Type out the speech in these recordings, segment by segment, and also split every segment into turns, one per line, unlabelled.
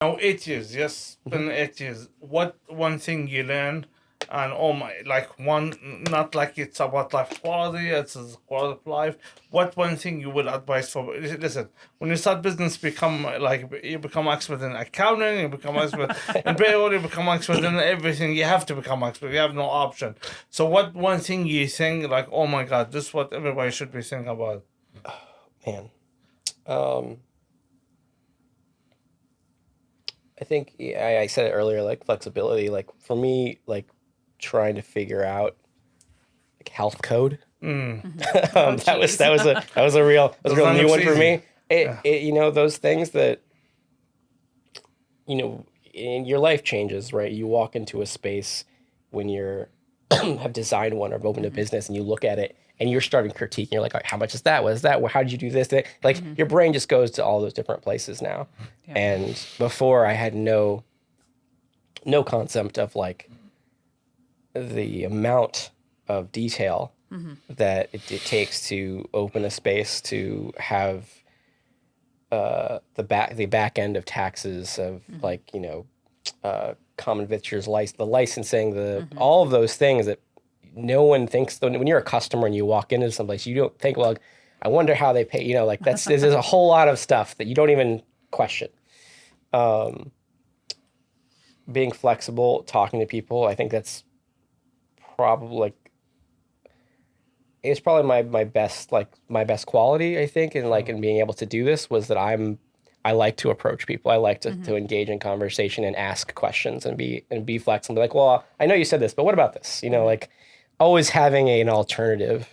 Now 8 years, yes, been 8 years. What one thing you learned, and oh my, like one, not like it's about life quality, it's a quality of life. What one thing you would advise for? Listen, when you start business, become like you become expert in accounting, you become expert in payroll, you become expert in everything. You have to become expert. You have no option. So, what one thing you think like, oh my God, this is what everybody should be thinking about?
Man. I think I said it earlier, like flexibility. Like for me, like trying to figure out like health code. That was a real
Doesn't
new
look
one for
easy.
me. Those things that in your life changes, right? You walk into a space when you're have designed one or have opened a business, and you look at it and you're starting to critique. And you're like, all right, how much is that? What is that? How did you do this? That? Like your brain just goes to all those different places now.
Yeah.
And before, I had no concept of like the amount of detail that it takes to open a space, to have the back end of taxes, of like common victors, the licensing, all of those things that no one thinks. When you're a customer and you walk into someplace, you don't think, well, I wonder how they pay. Like there's a whole lot of stuff that you don't even question. Being flexible, talking to people, I think that's probably like it's probably my best quality, I think, in being able to do this was that I like to approach people. I like to engage in conversation and ask questions and be flexible. Like, well, I know you said this, but what about this? Like always having an alternative.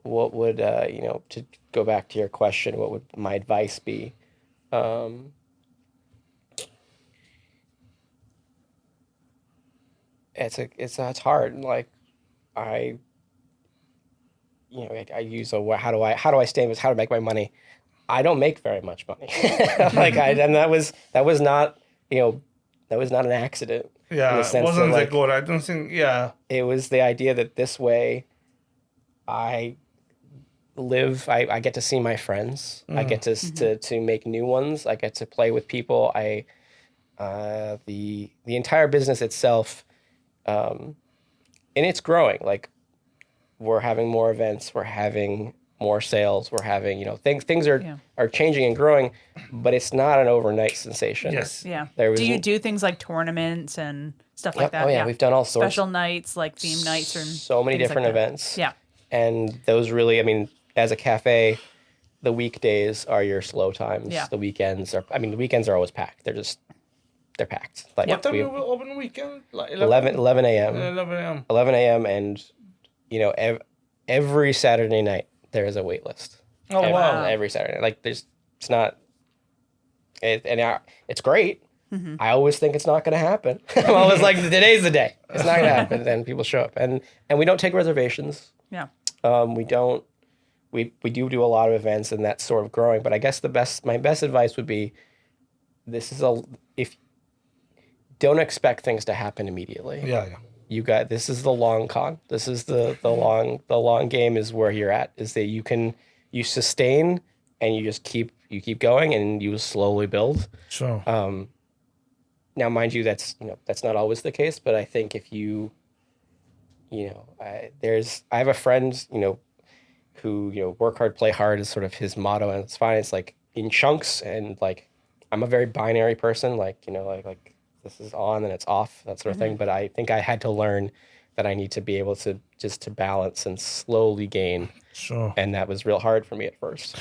What would to go back to your question, what would my advice be? It's hard. Like I use how do I stay in this? How to make my money? I don't make very much money. And that was not that was not an accident. In
Yeah,
the
it
sense
wasn't
that,
that good. I don't think. Yeah,
it was the idea that this way, I I get to see my friends. I get to make new ones. I get to play with people. The entire business itself, and it's growing. Like we're having more events. We're having more sales. We're having things are changing and growing, but it's not an overnight sensation.
yes.
Yeah.
There
Do you
was-
do things like tournaments and stuff like that?
Oh yeah, we've done all sorts.
Special nights, like theme nights, or
So many
things
different
like that.
events.
Yeah.
And those really, I mean, as a cafe, the weekdays are your slow times.
Yeah.
The weekends are always packed. They're packed. Like
What time
we
you will open weekend? Like
11 a.m.
11 a.m.
11 a.m. and every Saturday night there is a wait list.
Oh wow!
Every Saturday. Like it's not it's great. I always think it's not going to happen. I'm always like, today's the day. It's not going to happen. Then people show up, and we don't take reservations.
Yeah.
We don't. We do a lot of events, and that's sort of growing. But I guess my best advice would be, if don't expect things to happen immediately.
Yeah.
This is the long con. This is the long game is where you're at, is that you sustain and you just keep going and you slowly build.
Sure.
Now, mind you, that's not always the case, but I think if I have a friend, who, work hard, play hard is sort of his motto, and it's fine. It's like in chunks, and like, I'm a very binary person, like this is on and it's off, that sort of thing. But I think I had to learn that I need to be able to just to balance and slowly gain.
Sure.
And that was real hard for me at first.